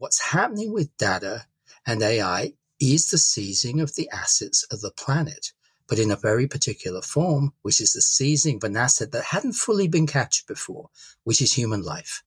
what's happening with data and AI is the seizing of the assets of the planet, but in a very particular form, which is the seizing of an asset that hadn't fully been captured before, which is human life.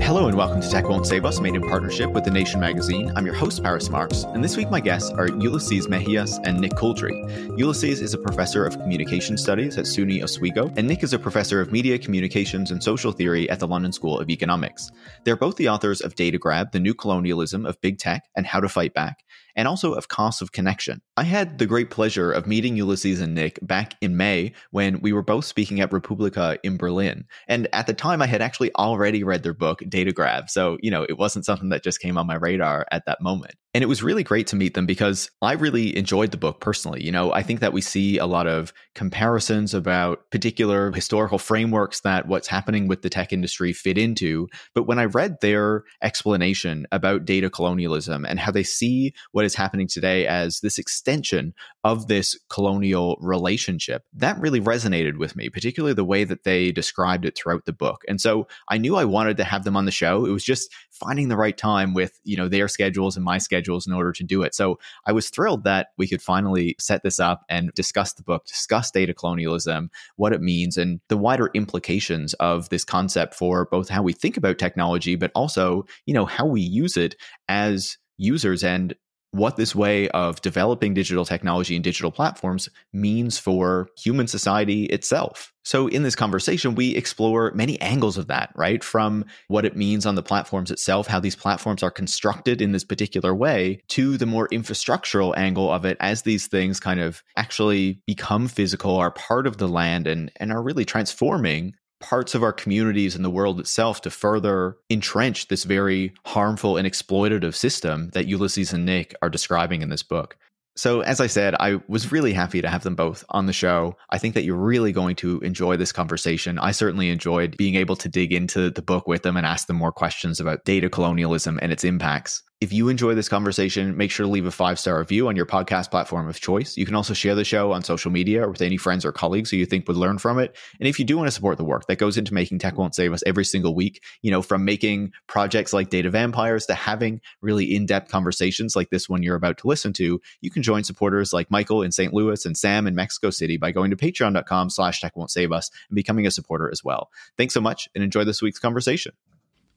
Hello and welcome to Tech Won't Save Us, made in partnership with The Nation magazine. I'm your host, Paris Marx, and this week my guests are Ulises Mejias and Nick Couldry. Ulises is a professor of communication studies at SUNY Oswego, and Nick is a professor of media, communications, and social theory at the London School of Economics. They're both the authors of Data Grab, The New Colonialism of Big Tech and How to Fight Back, and also of Costs of Connection. I had the great pleasure of meeting Ulises and Nick back in May when we were both speaking at Republica in Berlin. And at the time, I had actually already read their book, Data Grab. So, it wasn't something that just came on my radar at that moment. And it was really great to meet them because I really enjoyed the book personally. I think that we see a lot of comparisons about particular historical frameworks that what's happening with the tech industry fit into. But when I read their explanation about data colonialism and how they see what is happening today as this extension of this colonial relationship, that really resonated with me, particularly the way that they described it throughout the book. And so I knew I wanted to have them on the show. It was just finding the right time with, their schedules and my schedules in order to do it. So I was thrilled that we could finally set this up and discuss the book, discuss data colonialism, what it means, and the wider implications of this concept for both how we think about technology, but also, how we use it as users and what this way of developing digital technology and digital platforms means for human society itself. So in this conversation, we explore many angles of that, right? From what it means on the platforms itself, how these platforms are constructed in this particular way, to the more infrastructural angle of it as these things kind of actually become physical, are part of the land, and are really transforming parts of our communities and the world itself to further entrench this very harmful and exploitative system that Ulises and Nick are describing in this book. So as I said, I was really happy to have them both on the show. I think that you're really going to enjoy this conversation. I certainly enjoyed being able to dig into the book with them and ask them more questions about data colonialism and its impacts. If you enjoy this conversation, make sure to leave a 5-star review on your podcast platform of choice. You can also share the show on social media or with any friends or colleagues who you think would learn from it. And if you do want to support the work that goes into making Tech Won't Save Us every single week, from making projects like Data Vampires to having really in-depth conversations like this one you're about to listen to, you can join supporters like Michael in St. Louis and Sam in Mexico City by going to patreon.com/techwon'tsave-us and becoming a supporter as well. Thanks so much and enjoy this week's conversation.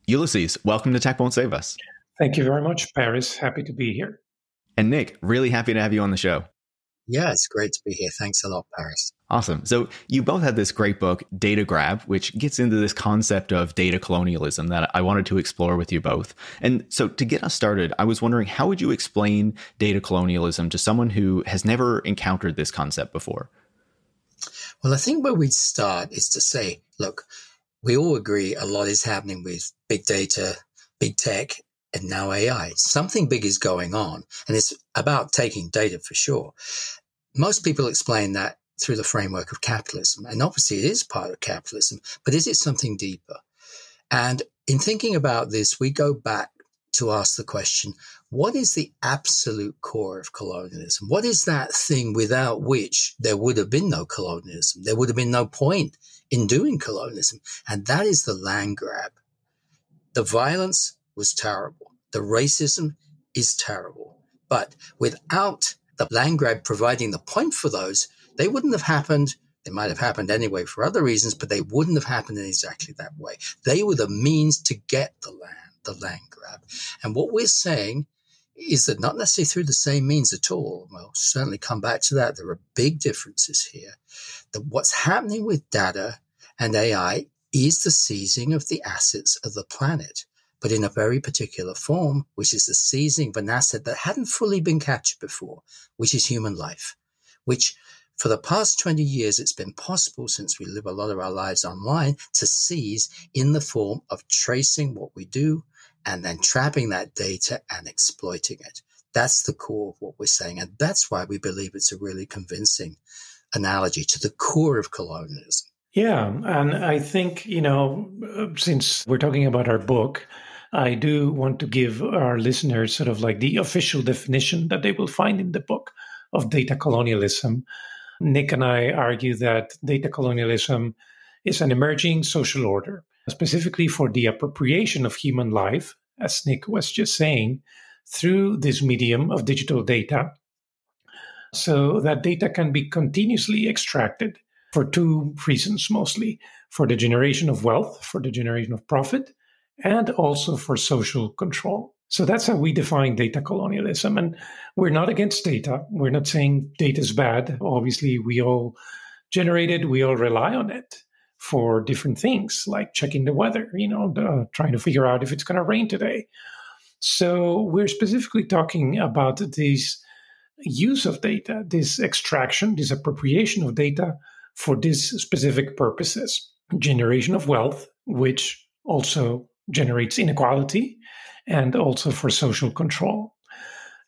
Ulises, welcome to Tech Won't Save Us. Thank you very much, Paris. Happy to be here. And Nick, really happy to have you on the show. Yeah, it's great to be here. Thanks a lot, Paris. Awesome. So you both had this great book, Data Grab, which gets into this concept of data colonialism that I wanted to explore with you both. And so to get us started, I was wondering, how would you explain data colonialism to someone who has never encountered this concept before? Well, I think where we'd start is to say, look, we all agree a lot is happening with big data, big tech, and now AI. Something big is going on, and it's about taking data for sure. Most people explain that through the framework of capitalism, and obviously it is part of capitalism, but is it something deeper? And in thinking about this, we go back to ask the question, what is the absolute core of colonialism? What is that thing without which there would have been no colonialism? There would have been no point in doing colonialism, and that is the land grab. The violence was terrible. The racism is terrible. But without the land grab providing the point for those, they wouldn't have happened. They might have happened anyway for other reasons, but they wouldn't have happened in exactly that way. They were the means to get the land grab. And what we're saying is that not necessarily through the same means at all. We'll certainly come back to that. There are big differences here. That what's happening with data and AI is the seizing of the assets of the planet, but in a very particular form, which is the seizing of an asset that hadn't fully been captured before, which is human life, which for the past 20 years, it's been possible, since we live a lot of our lives online, to seize in the form of tracing what we do and then trapping that data and exploiting it. That's the core of what we're saying. And that's why we believe it's a really convincing analogy to the core of colonialism. Yeah. And I think, since we're talking about our book, I do want to give our listeners sort of like the official definition that they will find in the book of data colonialism. Nick and I argue that data colonialism is an emerging social order, specifically for the appropriation of human life, as Nick was just saying, through this medium of digital data, so that data can be continuously extracted for two reasons mostly: for the generation of wealth, for the generation of profit, and also for social control. So that's how we define data colonialism. And we're not against data. We're not saying data is bad. Obviously, we all generate it, we all rely on it for different things, like checking the weather, trying to figure out if it's going to rain today. So we're specifically talking about this use of data, this extraction, this appropriation of data for these specific purposes: generation of wealth, which also generates inequality, and also for social control.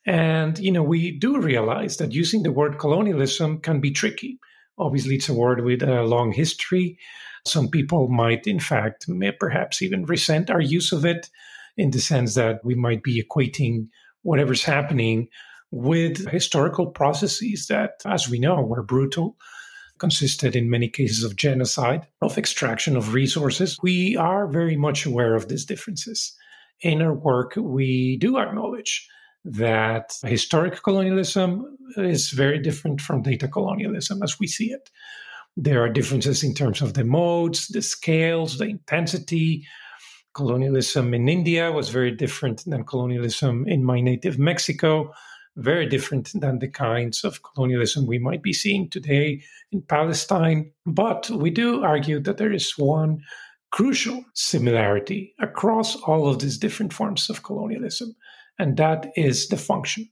And, we do realize that using the word colonialism can be tricky. Obviously, it's a word with a long history. Some people might, in fact, perhaps even resent our use of it, in the sense that we might be equating whatever's happening with historical processes that, as we know, were brutal, consisted in many cases of genocide, of extraction of resources. We are very much aware of these differences. In our work, we do acknowledge that historic colonialism is very different from data colonialism as we see it. There are differences in terms of the modes, the scales, the intensity. Colonialism in India was very different than colonialism in my native Mexico, very different than the kinds of colonialism we might be seeing today in Palestine. But we do argue that there is one crucial similarity across all of these different forms of colonialism, and that is the function.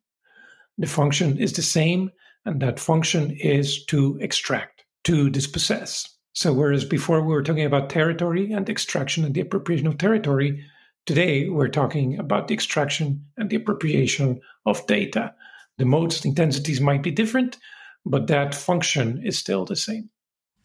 The function is the same, and that function is to extract, to dispossess. So whereas before we were talking about territory and extraction and the appropriation of territory, today we're talking about the extraction and the appropriation of data. The modes, the intensities might be different, but that function is still the same.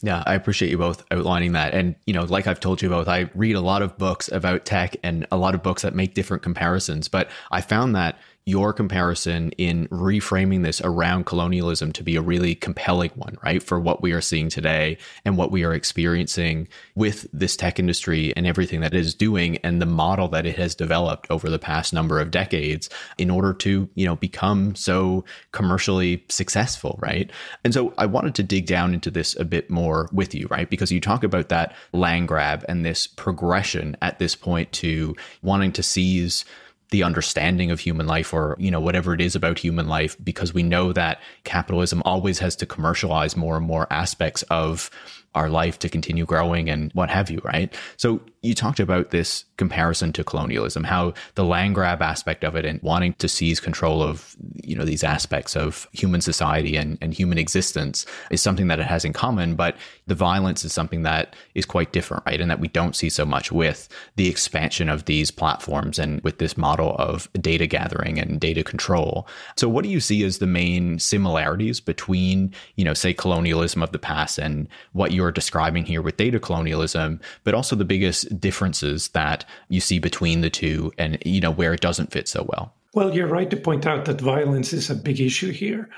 Yeah, I appreciate you both outlining that. And, like I've told you both, I read a lot of books about tech and a lot of books that make different comparisons. But I found that your comparison in reframing this around colonialism to be a really compelling one, right? For what we are seeing today and what we are experiencing with this tech industry and everything that it is doing and the model that it has developed over the past number of decades in order to, become so commercially successful, right? And so I wanted to dig down into this a bit more with you, right? Because you talk about that land grab and this progression at this point to wanting to seize the understanding of human life, or, whatever it is about human life, because we know that capitalism always has to commercialize more and more aspects of our life to continue growing and what have you, right? So you talked about this comparison to colonialism, how the land grab aspect of it and wanting to seize control of, these aspects of human society and human existence is something that it has in common, but the violence is something that is quite different, right? And that we don't see so much with the expansion of these platforms and with this model of data gathering and data control. So what do you see as the main similarities between, say, colonialism of the past and what you're describing here with data colonialism, but also the biggest differences that you see between the two and, where it doesn't fit so well? Well, you're right to point out that violence is a big issue here,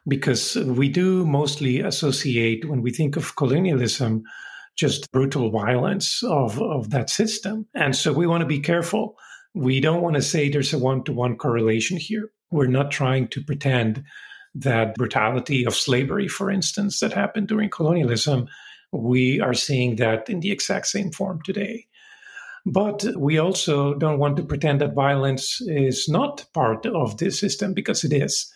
because we do mostly associate, when we think of colonialism, just brutal violence of that system. And so we want to be careful. We don't want to say there's a one-to-one correlation here. We're not trying to pretend that brutality of slavery, for instance, that happened during colonialism, we are seeing that in the exact same form today. But we also don't want to pretend that violence is not part of this system, because it is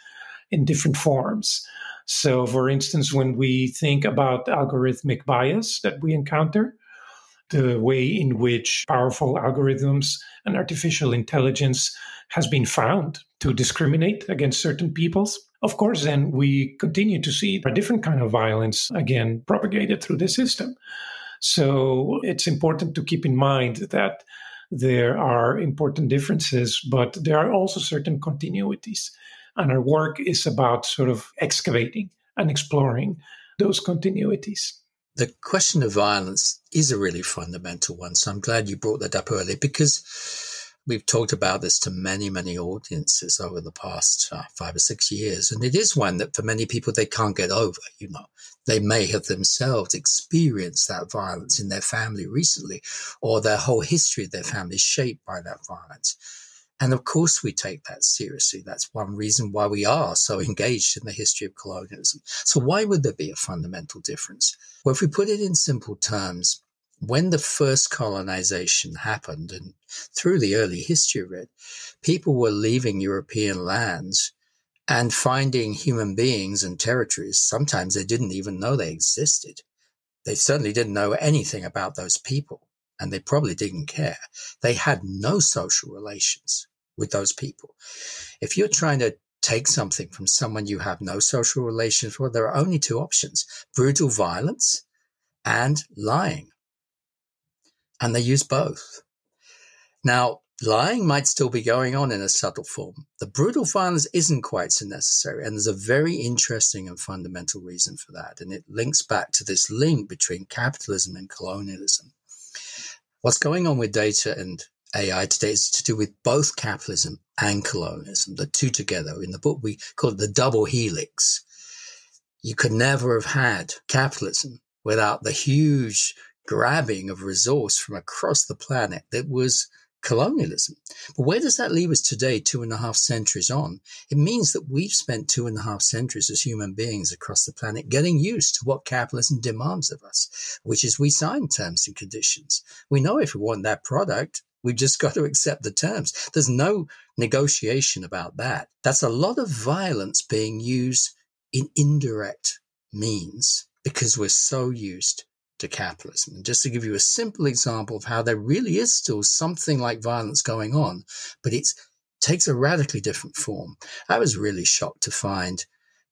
in different forms. So, for instance, when we think about algorithmic bias that we encounter, the way in which powerful algorithms and artificial intelligence has been found to discriminate against certain peoples, of course, then we continue to see a different kind of violence, again, propagated through the system. So it's important to keep in mind that there are important differences, but there are also certain continuities. And our work is about sort of excavating and exploring those continuities. The question of violence is a really fundamental one. So I'm glad you brought that up earlier, because We've talked about this to many, many audiences over the past 5 or 6 years. And it is one that for many people, they can't get over, They may have themselves experienced that violence in their family recently, or their whole history of their family is shaped by that violence. And of course, we take that seriously. That's one reason why we are so engaged in the history of colonialism. So why would there be a fundamental difference? Well, if we put it in simple terms, when the first colonization happened, and through the early history of it, people were leaving European lands and finding human beings and territories. Sometimes they didn't even know they existed. They certainly didn't know anything about those people, and they probably didn't care. They had no social relations with those people. If you're trying to take something from someone you have no social relations with, there are only two options: brutal violence and lying. And they use both. Now, lying might still be going on in a subtle form. The brutal violence isn't quite so necessary. And there's a very interesting and fundamental reason for that. And it links back to this link between capitalism and colonialism. What's going on with data and AI today is to do with both capitalism and colonialism, the two together. In the book, we call it the double helix. You could never have had capitalism without the huge grabbing of resource from across the planet that was colonialism. But where does that leave us today, 2.5 centuries on? It means that we've spent 2.5 centuries as human beings across the planet getting used to what capitalism demands of us, which is we sign terms and conditions. We know if we want that product, we've just got to accept the terms. There's no negotiation about that. That's a lot of violence being used in indirect means because we're so used to capitalism. And just to give you a simple example of how there really is still something like violence going on, but it takes a radically different form. I was really shocked to find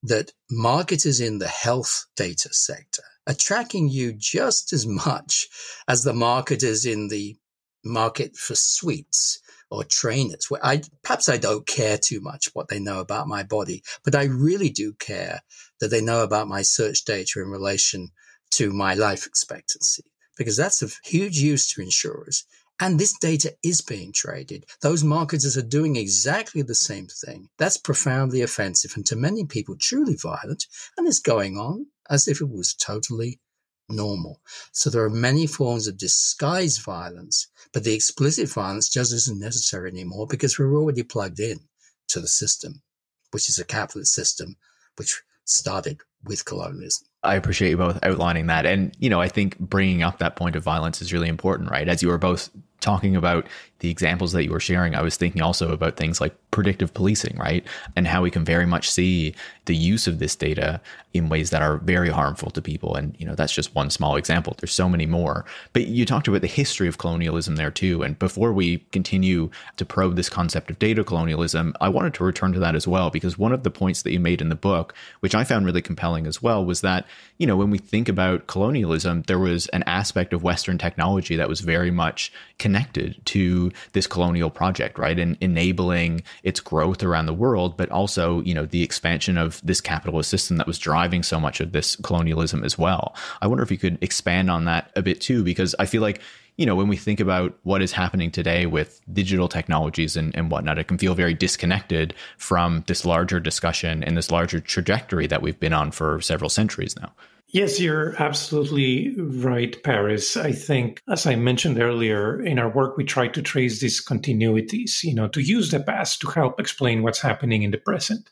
that marketers in the health data sector are tracking you just as much as the marketers in the market for sweets or trainers, where perhaps I don't care too much what they know about my body, but I really do care that they know about my search data in relation to my life expectancy, because that's of huge use to insurers. And this data is being traded. Those marketers are doing exactly the same thing. That's profoundly offensive and to many people truly violent, and it's going on as if it was totally normal. So there are many forms of disguised violence, but the explicit violence just isn't necessary anymore because we're already plugged in to the system, which is a capitalist system, which started with colonialism. I appreciate you both outlining that. And, I think bringing up that point of violence is really important, right? As you were both talking about the examples that you were sharing, I was thinking also about things like predictive policing, right? And how we can very much see the use of this data in ways that are very harmful to people. And, that's just one small example. There's so many more. But you talked about the history of colonialism there too. And before we continue to probe this concept of data colonialism, I wanted to return to that as well, because one of the points that you made in the book, which I found really compelling as well, was that, when we think about colonialism, there was an aspect of Western technology that was very much connected to this colonial project, right? And enabling its growth around the world, but also, the expansion of this capitalist system that was driving so much of this colonialism as well. I wonder if you could expand on that a bit too, because I feel like, when we think about what is happening today with digital technologies and whatnot, it can feel very disconnected from this larger discussion and this larger trajectory that we've been on for several centuries now. Yes, you're absolutely right, Paris. I think, as I mentioned earlier, in our work, we try to trace these continuities, to use the past to help explain what's happening in the present.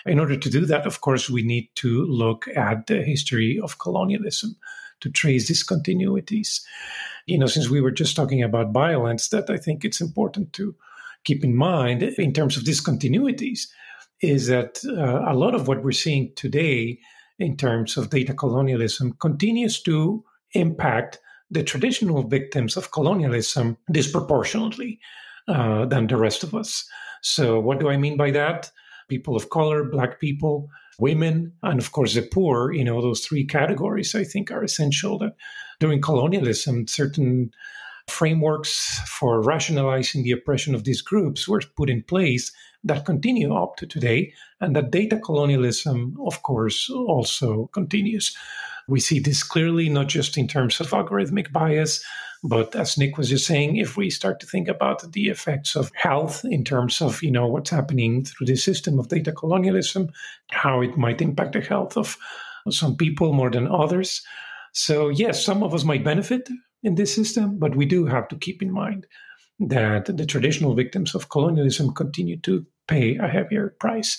In order to do that, of course, we need to look at the history of colonialism to trace these continuities. Since we were just talking about violence, that I think it's important to keep in mind in terms of these continuities is that a lot of what we're seeing today in terms of data colonialism continues to impact the traditional victims of colonialism disproportionately than the rest of us. So what do I mean by that? People of color, Black people, women, and of course the poor, those three categories I think are essential. That during colonialism, certain frameworks for rationalizing the oppression of these groups were put in place that continue up to today, and that data colonialism, of course, also continues. We see this clearly, not just in terms of algorithmic bias, but as Nick was just saying, if we start to think about the effects of health in terms of, what's happening through the system of data colonialism, how it might impact the health of some people more than others. So yes, some of us might benefit in this system, but we do have to keep in mind that the traditional victims of colonialism continue to pay a heavier price.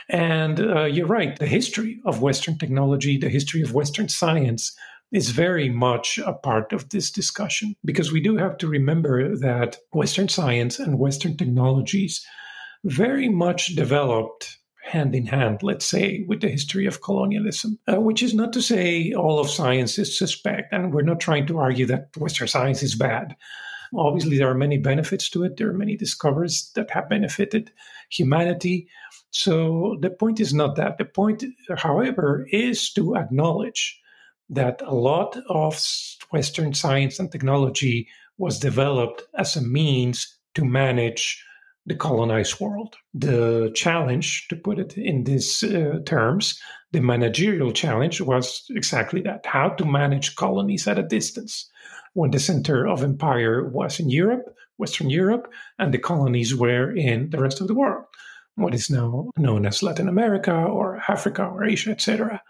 And you're right, the history of Western technology, the history of Western science is very much a part of this discussion, because we do have to remember that Western science and Western technologies very much developed hand in hand, let's say, with the history of colonialism, which is not to say all of science is suspect. And we're not trying to argue that Western science is bad. Obviously, there are many benefits to it. There are many discoveries that have benefited humanity. So the point is not that. The point, however, is to acknowledge that a lot of Western science and technology was developed as a means to manage the colonized world. The challenge, to put it in these terms, the managerial challenge was exactly that: how to manage colonies at a distance, when the center of empire was in Europe, Western Europe, and the colonies were in the rest of the world, what is now known as Latin America or Africa or Asia, etc.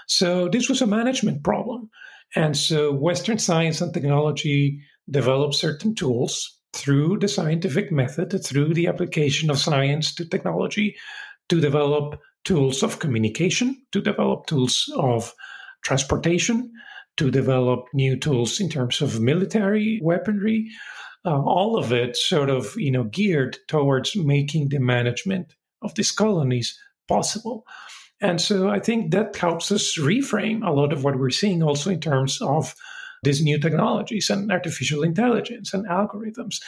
So this was a management problem. And so Western science and technology developed certain tools through the scientific method, through the application of science to technology, to develop tools of communication, to develop tools of transportation, to develop new tools in terms of military weaponry, all of it sort of, geared towards making the management of these colonies possible. And so I think that helps us reframe a lot of what we're seeing also in terms of these new technologies and artificial intelligence and algorithms,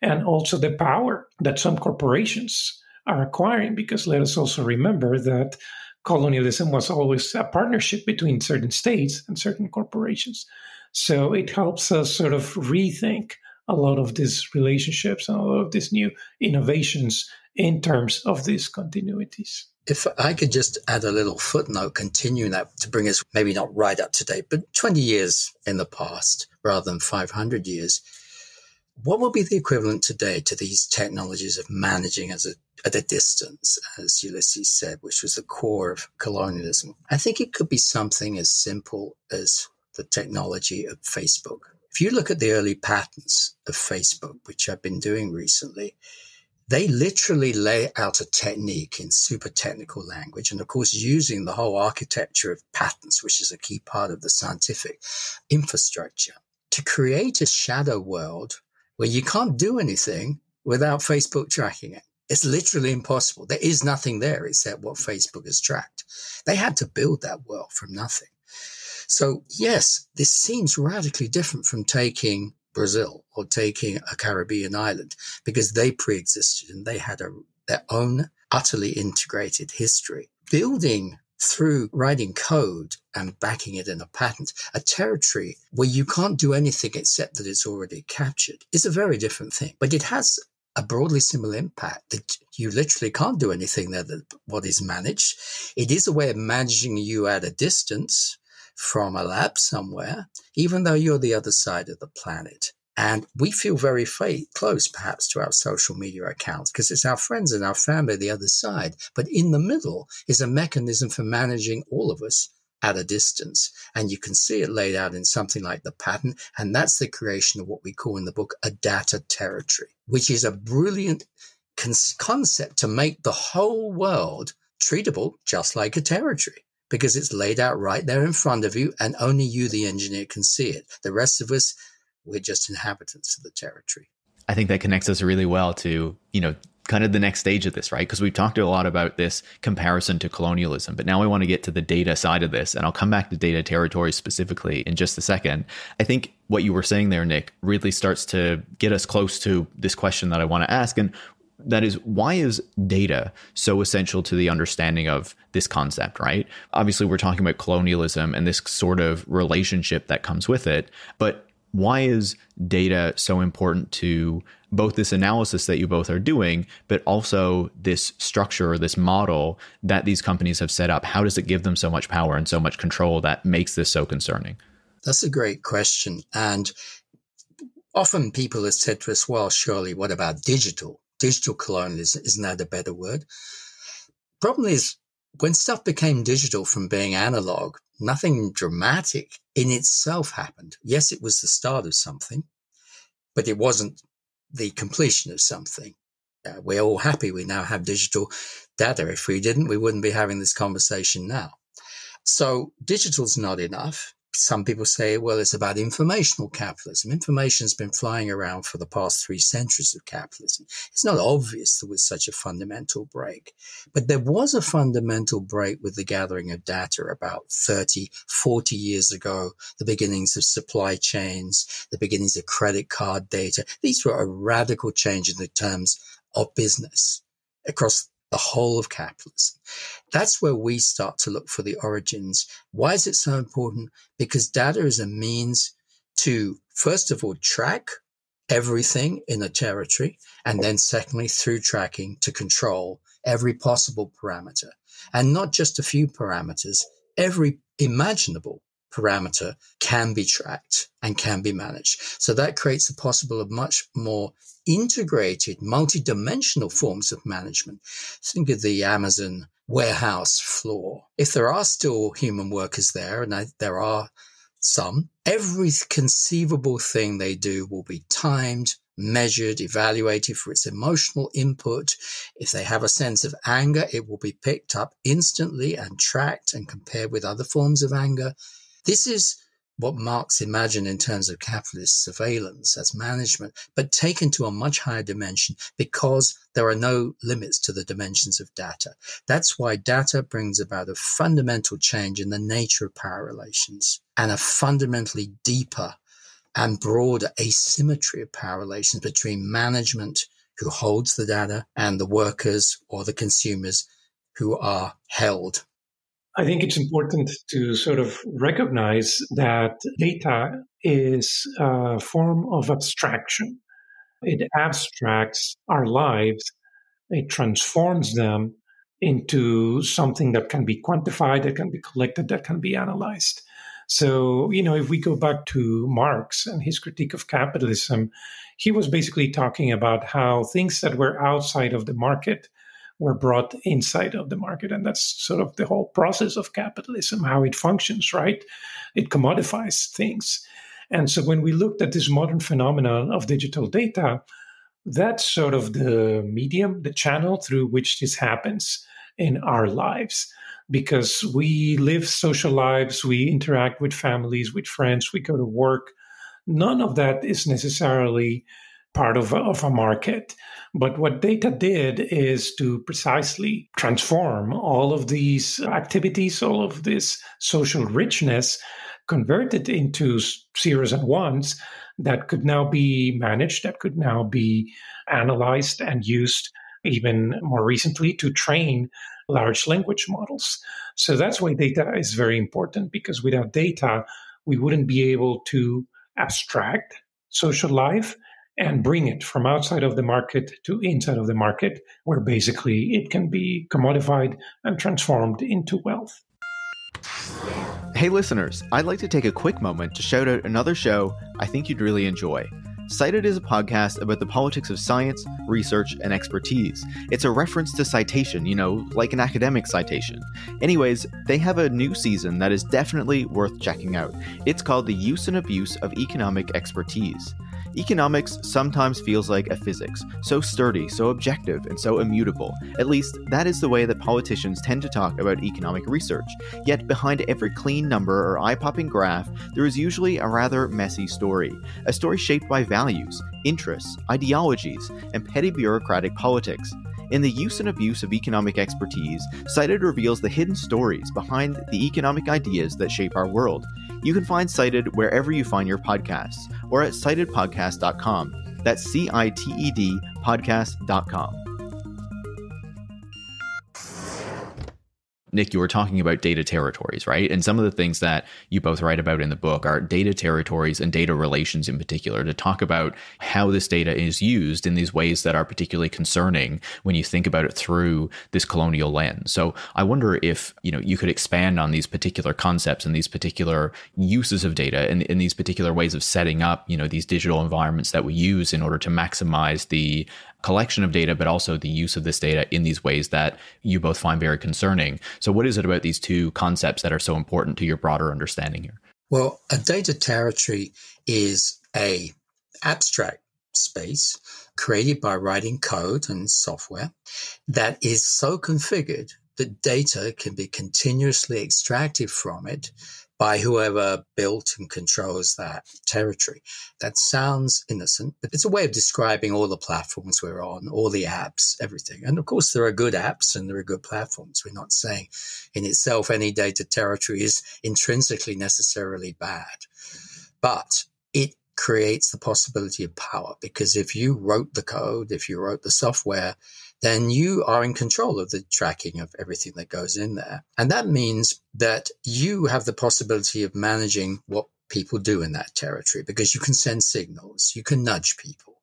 and also the power that some corporations are acquiring, because let us also remember that colonialism was always a partnership between certain states and certain corporations. So it helps us sort of rethink a lot of these relationships and a lot of these new innovations in terms of these continuities. If I could just add a little footnote, continuing that to bring us maybe not right up to date, but 20 years in the past rather than 500 years, what would be the equivalent today to these technologies of managing at a distance, as Ulises said, which was the core of colonialism? I think it could be something as simple as the technology of Facebook. If you look at the early patents of Facebook, which I've been doing recently, they literally lay out a technique in super technical language, and of course using the whole architecture of patents, which is a key part of the scientific infrastructure, to create a shadow world where you can't do anything without Facebook tracking it. It's literally impossible. There is nothing there except what Facebook has tracked. They had to build that world from nothing. So yes, this seems radically different from taking Brazil or taking a Caribbean island, because they pre-existed and they had their own utterly integrated history. Building through writing code and backing it in a patent, a territory where you can't do anything except that it's already captured, is a very different thing. But it has a broadly similar impact that you literally can't do anything there that what is managed. It is a way of managing you at a distance from a lab somewhere, even though you're the other side of the planet. And we feel very close, perhaps, to our social media accounts because it's our friends and our family the other side. But in the middle is a mechanism for managing all of us at a distance. And you can see it laid out in something like the patent. And that's the creation of what we call in the book a data territory, which is a brilliant concept to make the whole world treatable just like a territory, because it's laid out right there in front of you and only you, the engineer, can see it. The rest of us, we're just inhabitants of the territory. I think that connects us really well to, kind of the next stage of this, right? Because we've talked a lot about this comparison to colonialism, but now I want to get to the data side of this, and I'll come back to data territory specifically in just a second. I think what you were saying there, Nick, really starts to get us close to this question that I want to ask, and that is, why is data so essential to the understanding of this concept, right? Obviously, we're talking about colonialism and this sort of relationship that comes with it, but Why is data so important to both this analysis that you both are doing, but also this structure or this model that these companies have set up? How does it give them so much power and so much control that makes this so concerning? That's a great question. And often people have said to us, well, surely, what about digital? Digital colonialism, isn't that a better word? Problem is, when stuff became digital from being analog, nothing dramatic in itself happened. Yes, it was the start of something, but it wasn't the completion of something. We're all happy we now have digital data. If we didn't, we wouldn't be having this conversation now. So digital's not enough. Some people say, well, it's about informational capitalism. Information's been flying around for the past 3 centuries of capitalism. It's not obvious there was such a fundamental break. But there was a fundamental break with the gathering of data about 30, 40 years ago, the beginnings of supply chains, the beginnings of credit card data. These were a radical change in the terms of business across the whole of capitalism. That's where we start to look for the origins. Why is it so important? Because data is a means to, first of all, track everything in a territory, and then secondly, through tracking, to control every possible parameter. And not just a few parameters, every imaginable parameter can be tracked and can be managed. So that creates the possibility of much more integrated, multi-dimensional forms of management. Think of the Amazon warehouse floor. If there are still human workers there, and there are some, every conceivable thing they do will be timed, measured, evaluated for its emotional input. If they have a sense of anger, it will be picked up instantly and tracked and compared with other forms of anger. This is what Marx imagined in terms of capitalist surveillance as management, but taken to a much higher dimension because there are no limits to the dimensions of data. That's why data brings about a fundamental change in the nature of power relations and a fundamentally deeper and broader asymmetry of power relations between management, who holds the data, and the workers or the consumers who are held. I think it's important to sort of recognize that data is a form of abstraction. It abstracts our lives. It transforms them into something that can be quantified, that can be collected, that can be analyzed. So, if we go back to Marx and his critique of capitalism, he was basically talking about how things that were outside of the market were brought inside of the market. And that's sort of the whole process of capitalism, how it functions, right? It commodifies things. And so when we looked at this modern phenomenon of digital data, that's sort of the medium, the channel through which this happens in our lives. Because we live social lives, we interact with families, with friends, we go to work. None of that is necessarily part of a market. But what data did is to precisely transform all of these activities, all of this social richness, convert it into zeros and ones that could now be managed, that could now be analyzed and used even more recently to train large language models. So that's why data is very important, because without data, we wouldn't be able to abstract social life and bring it from outside of the market to inside of the market, where basically it can be commodified and transformed into wealth. Hey listeners, I'd like to take a quick moment to shout out another show I think you'd really enjoy. Cited is a podcast about the politics of science, research, and expertise. It's a reference to citation, like an academic citation. Anyways, they have a new season that is definitely worth checking out. It's called The Use and Abuse of Economic Expertise. Economics sometimes feels like a physics, so sturdy, so objective, and so immutable. At least, that is the way that politicians tend to talk about economic research. Yet behind every clean number or eye-popping graph, there is usually a rather messy story. A story shaped by values, interests, ideologies, and petty bureaucratic politics. In The Use and Abuse of Economic Expertise, Cited reveals the hidden stories behind the economic ideas that shape our world. You can find Cited wherever you find your podcasts, or at citedpodcast.com. That's CITED podcast.com. Nick, you were talking about data territories, right? And some of the things that you both write about in the book are data territories and data relations in particular, to talk about how this data is used in these ways that are particularly concerning when you think about it through this colonial lens. So I wonder if, you could expand on these particular concepts and these particular uses of data and in these particular ways of setting up, these digital environments that we use in order to maximize the collection of data, but also the use of this data in these ways that you both find very concerning. So what is it about these two concepts that are so important to your broader understanding here? Well, a data territory is a abstract space created by writing code and software that is so configured that data can be continuously extracted from it by whoever built and controls that territory. That sounds innocent, but it's a way of describing all the platforms we're on, all the apps, everything. And of course, there are good apps and there are good platforms. We're not saying in itself any data territory is intrinsically necessarily bad, but it creates the possibility of power, because if you wrote the code, if you wrote the software, then you are in control of the tracking of everything that goes in there. And that means that you have the possibility of managing what people do in that territory, because you can send signals, you can nudge people,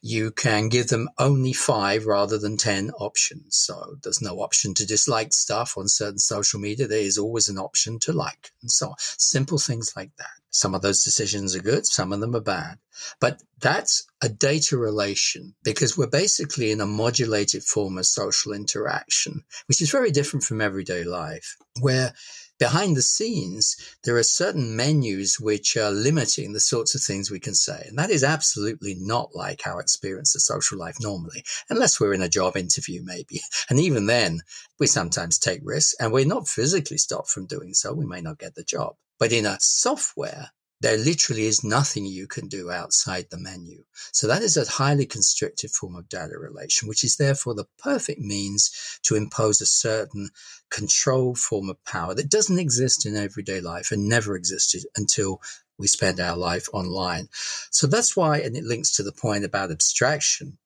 you can give them only 5 rather than 10 options. So there's no option to dislike stuff on certain social media. There is always an option to like, and so on. Simple things like that. Some of those decisions are good, some of them are bad. But that's a data relation, because we're basically in a modulated form of social interaction, which is very different from everyday life, where behind the scenes, there are certain menus which are limiting the sorts of things we can say. And that is absolutely not like how I experience the social life normally, unless we're in a job interview maybe. And even then, we sometimes take risks and we're not physically stopped from doing so. We may not get the job. But in a software, there literally is nothing you can do outside the menu. So that is a highly constricted form of data relation, which is therefore the perfect means to impose a certain controlled form of power that doesn't exist in everyday life and never existed until we spend our life online. So that's why, and it links to the point about abstraction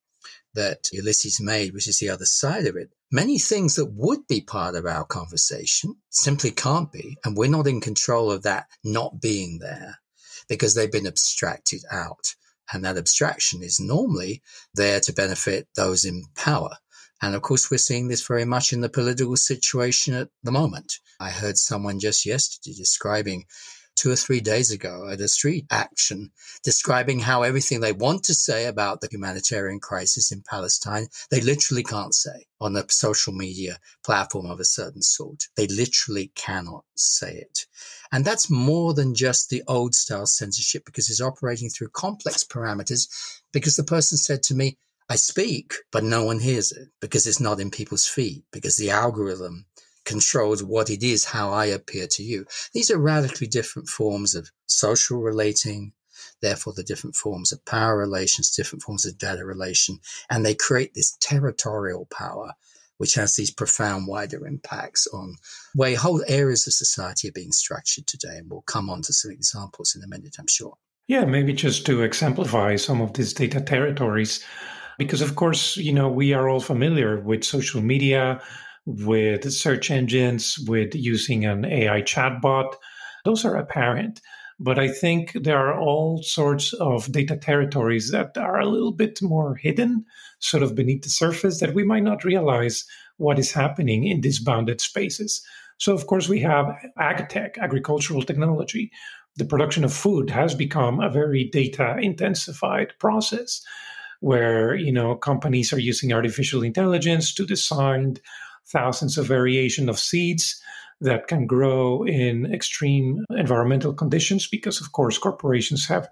that Ulises made, which is the other side of it. Many things that would be part of our conversation simply can't be, and we're not in control of that not being there because they've been abstracted out. And that abstraction is normally there to benefit those in power. And of course, we're seeing this very much in the political situation at the moment. I heard someone just yesterday describing 2 or 3 days ago at a street action, describing how everything they want to say about the humanitarian crisis in Palestine, they literally can't say on a social media platform of a certain sort. They literally cannot say it. And that's more than just the old style censorship, because it's operating through complex parameters, because the person said to me, I speak, but no one hears it because it's not in people's feed, because the algorithm controls what it is, how I appear to you. These are radically different forms of social relating, therefore the different forms of power relations, different forms of data relation, and they create this territorial power, which has these profound wider impacts on way whole areas of society are being structured today. And we'll come on to some examples in a minute, I'm sure. Yeah, maybe just to exemplify some of these data territories, because of course, we are all familiar with social media, with search engines, with using an AI chatbot. Those are apparent. But I think there are all sorts of data territories that are a little bit more hidden, sort of beneath the surface, that we might not realize what is happening in these bounded spaces. So, of course, we have ag-tech, agricultural technology. The production of food has become a very data-intensified process where, companies are using artificial intelligence to design thousands of variation of seeds that can grow in extreme environmental conditions, because, of course, corporations have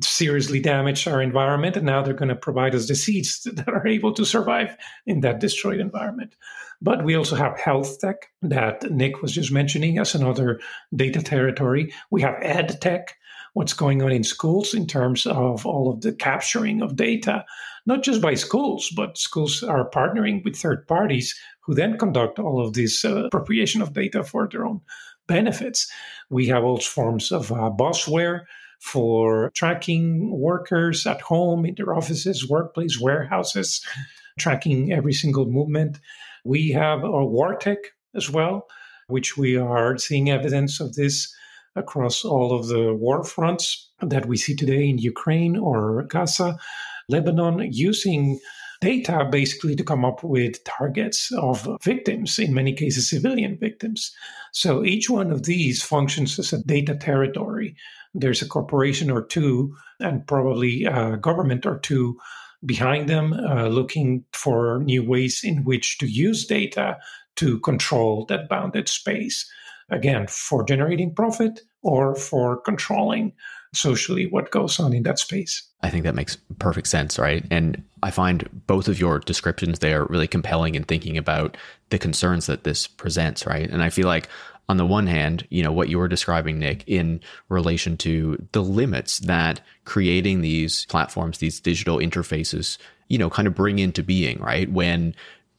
seriously damaged our environment, and now they're going to provide us the seeds that are able to survive in that destroyed environment. But we also have health tech that Nick was just mentioning as another data territory. We have ed tech, what's going on in schools in terms of all of the capturing of data, not just by schools, but schools are partnering with third parties who then conduct all of this appropriation of data for their own benefits. We have all forms of bossware for tracking workers at home, in their offices, workplace, warehouses, tracking every single movement. We have war tech as well, which we are seeing evidence of this across all of the war fronts that we see today in Ukraine or Gaza, Lebanon, using data basically to come up with targets of victims, in many cases civilian victims. So each one of these functions as a data territory. There's a corporation or two and probably a government or two behind them looking for new ways in which to use data to control that bounded space. Again, for generating profit or for controlling socially what goes on in that space. I think that makes perfect sense, right? And I find both of your descriptions there really compelling in thinking about the concerns that this presents, right? And I feel like on the one hand, what you were describing, Nick, in relation to the limits that creating these platforms, these digital interfaces, kind of bring into being, right? When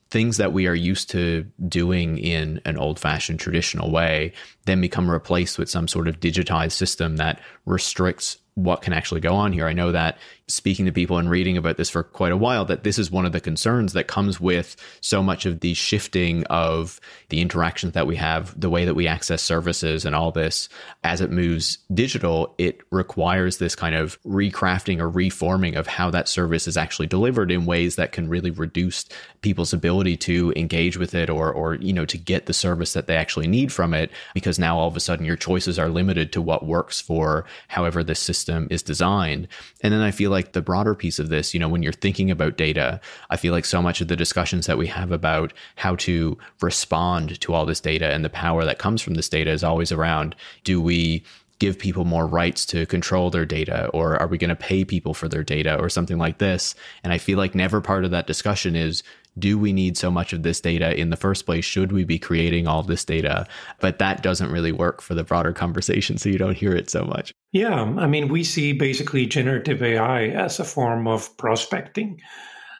things that we are used to doing in an old-fashioned traditional way then become replaced with some sort of digitized system that restricts what can actually go on here. I know that speaking to people and reading about this for quite a while, that this is one of the concerns that comes with so much of the shifting of the interactions that we have, the way that we access services and all this. As it moves digital, it requires this kind of recrafting or reforming of how that service is actually delivered in ways that can really reduce people's ability to engage with it or to get the service that they actually need from it, because now all of a sudden your choices are limited to what works for however this system is designed. And then I feel like the broader piece of this, when you're thinking about data, I feel like so much of the discussions that we have about how to respond to all this data and the power that comes from this data is always around, do we give people more rights to control their data, or are we going to pay people for their data or something like this? And I feel like never part of that discussion is, do we need so much of this data in the first place? Should we be creating all this data? But that doesn't really work for the broader conversation, so you don't hear it so much. Yeah, I mean, we see basically generative AI as a form of prospecting.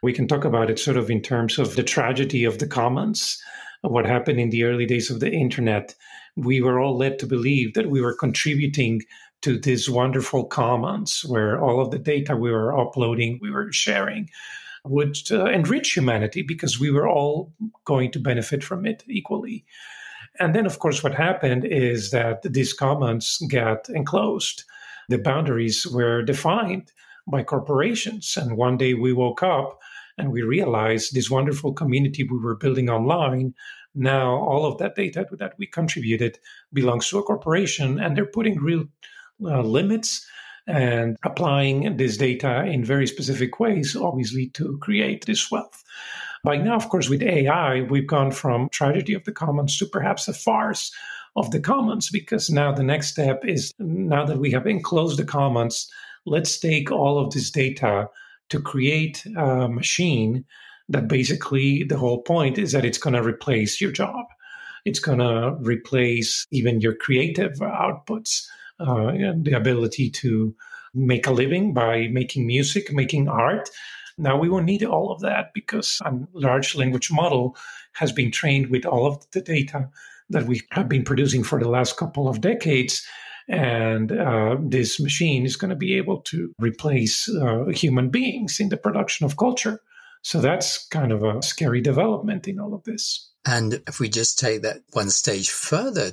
We can talk about it sort of in terms of the tragedy of the commons, of what happened in the early days of the internet. We were all led to believe that we were contributing to this wonderful commons where all of the data we were uploading, we were sharing, would enrich humanity because we were all going to benefit from it equally. And then, of course, what happened is that these commons got enclosed. The boundaries were defined by corporations. And one day we woke up and we realized this wonderful community we were building online, now all of that data that we contributed belongs to a corporation, and they're putting real limits and applying this data in very specific ways, obviously, to create this wealth. By now, of course, with AI, we've gone from tragedy of the commons to perhaps a farce of the commons, because now the next step is, now that we have enclosed the commons, let's take all of this data to create a machine that basically the whole point is that it's going to replace your job. It's going to replace even your creative outputs. The ability to make a living by making music, making art. Now we won't need all of that because a large language model has been trained with all of the data that we have been producing for the last couple of decades. And this machine is going to be able to replace human beings in the production of culture. So that's kind of a scary development in all of this. And if we just take that one stage further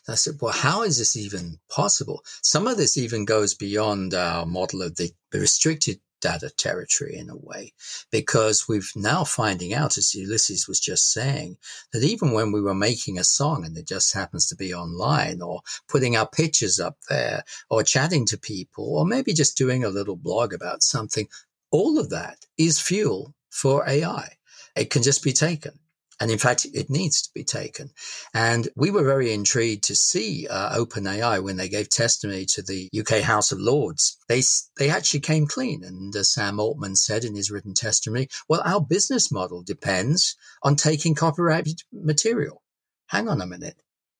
I said, well, how is this even possible? Some of this even goes beyond our model of the restricted data territory in a way, because we've now finding out, as Ulises was just saying, that even when we were making a song and it just happens to be online, or putting our pictures up there, or chatting to people, or maybe just doing a little blog about something, all of that is fuel for AI. It can just be taken. And in fact, it needs to be taken. And we were very intrigued to see OpenAI when they gave testimony to the UK House of Lords. They actually came clean. And as Sam Altman said in his written testimony, well, our business model depends on taking copyrighted material. Hang on a minute.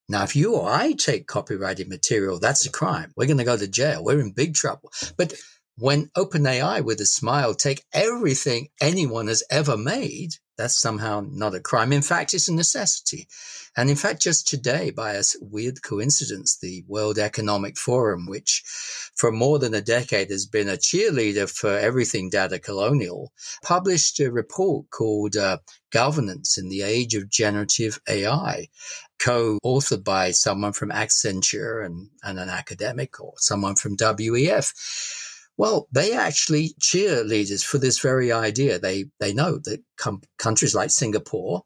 Now, if you or I take copyrighted material, that's a crime. We're going to go to jail. We're in big trouble. But when OpenAI, with a smile, take everything anyone has ever made That's somehow not a crime. In fact, it's a necessity. And in fact, just today, by a weird coincidence, the World Economic Forum, which for more than a decade has been a cheerleader for everything data colonial, published a report called Governance in the Age of Generative AI, co-authored by someone from Accenture and an academic, or someone from WEF. Well, they actually cheerleaders for this very idea. They know that countries like Singapore,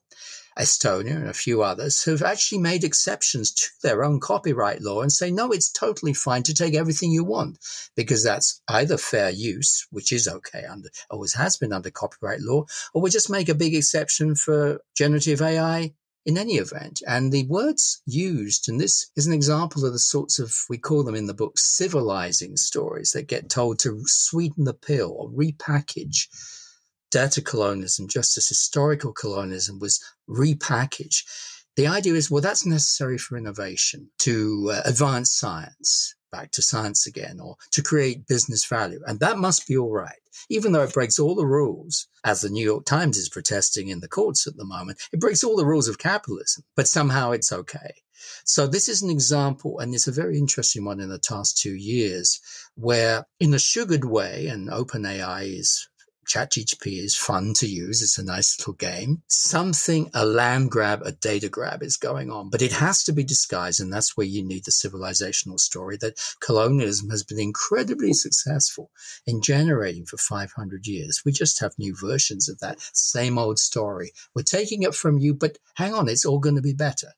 Estonia, and a few others have actually made exceptions to their own copyright law and say, no, it's totally fine to take everything you want, because that's either fair use, which is okay, always has been under copyright law, or we just make a big exception for generative AI in any event. And the words used, and this is an example of the sorts of, we call them in the book, civilizing stories that get told to sweeten the pill or repackage. Data colonialism, just as historical colonialism was repackaged. The idea is, well, that's necessary for innovation, to advance science, back to science again, or to create business value. And that must be all right, even though it breaks all the rules, as the New York Times is protesting in the courts at the moment. It breaks all the rules of capitalism, but somehow it's okay. So this is an example, and it's a very interesting one in the past 2 years, where in a sugared way, and OpenAI is ChatGPT is fun to use. It's a nice little game. A land grab, a data grab is going on, but it has to be disguised. And that's where you need the civilizational story that colonialism has been incredibly successful in generating for 500 years. We just have new versions of that same old story. We're taking it from you, but hang on, it's all going to be better.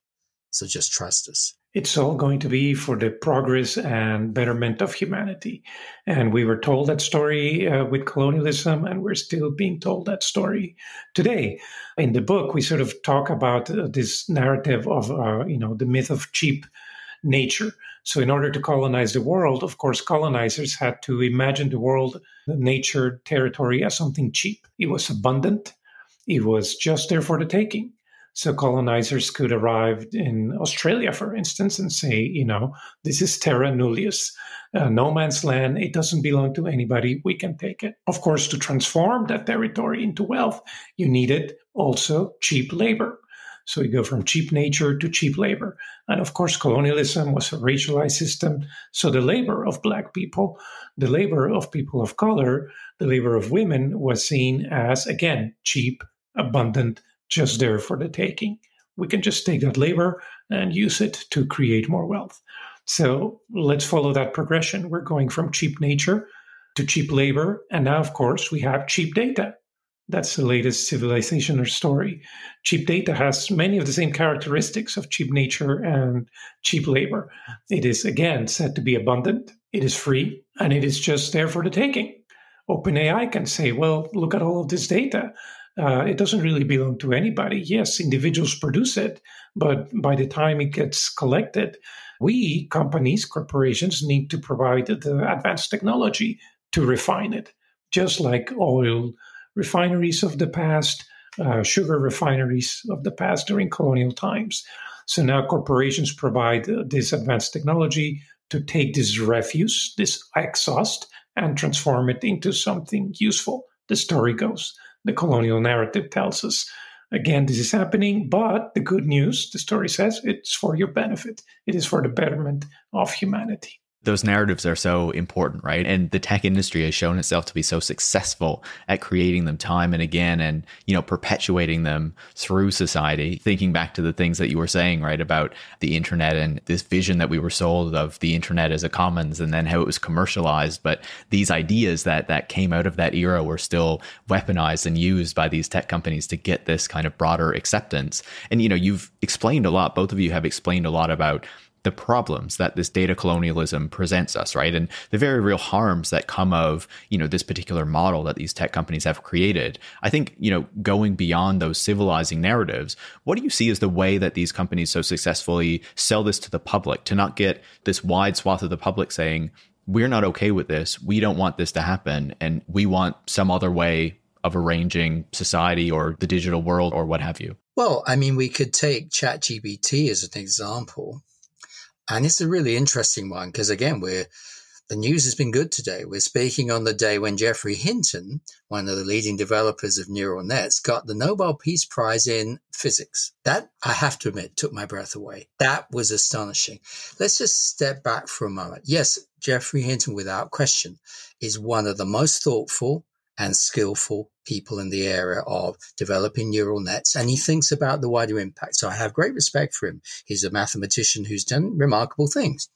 So just trust us. It's all going to be for the progress and betterment of humanity. And we were told that story with colonialism, and we're still being told that story today. In the book, we sort of talk about this narrative of, the myth of cheap nature. So in order to colonize the world, of course, colonizers had to imagine the world, the nature, territory as something cheap. It was abundant. It was just there for the taking. So colonizers could arrive in Australia, for instance, and say, this is terra nullius, no man's land. It doesn't belong to anybody. We can take it. Of course, to transform that territory into wealth, you needed also cheap labor. So you go from cheap nature to cheap labor. And of course, colonialism was a racialized system. So the labor of Black people, the labor of people of color, the labor of women was seen as, again, cheap, abundant, just there for the taking. We can just take that labor and use it to create more wealth. So let's follow that progression. We're going from cheap nature to cheap labor. And now, of course, we have cheap data. That's the latest civilization story. Cheap data has many of the same characteristics of cheap nature and cheap labor. It is, again, said to be abundant. It is free, and it is just there for the taking. OpenAI can say, well, look at all of this data. It doesn't really belong to anybody. Yes, individuals produce it, but by the time it gets collected, we, companies, corporations, need to provide the advanced technology to refine it, just like oil refineries of the past, sugar refineries of the past during colonial times. So now corporations provide this advanced technology to take this refuse, this exhaust, and transform it into something useful. The story goes. The colonial narrative tells us, again, this is happening, but the good news, the story says, it's for your benefit. It is for the betterment of humanity. Those narratives are so important, right? And the tech industry has shown itself to be so successful at creating them time and again and, perpetuating them through society. Thinking back to the things that you were saying, right, about the internet and this vision that we were sold of the internet as a commons and then how it was commercialized. But these ideas that came out of that era were still weaponized and used by these tech companies to get this kind of broader acceptance. And, you've explained a lot, both of you have explained a lot about the problems that this data colonialism presents us, right? And the very real harms that come of, this particular model that these tech companies have created. I think, going beyond those civilizing narratives, what do you see as the way that these companies so successfully sell this to the public, to not get this wide swath of the public saying, we're not okay with this, we don't want this to happen, and we want some other way of arranging society or the digital world or what have you? Well, we could take ChatGPT as an example. And it's a really interesting one because, again, we're The news has been good today. We're speaking on the day when Geoffrey Hinton, one of the leading developers of neural nets, got the Nobel Peace Prize in physics. That, I have to admit, took my breath away. That was astonishing. Let's just step back for a moment. Yes, Geoffrey Hinton, without question, is one of the most thoughtful and skillful people in the area of developing neural nets, and he thinks about the wider impact. So I have great respect for him. He's a mathematician who's done remarkable things.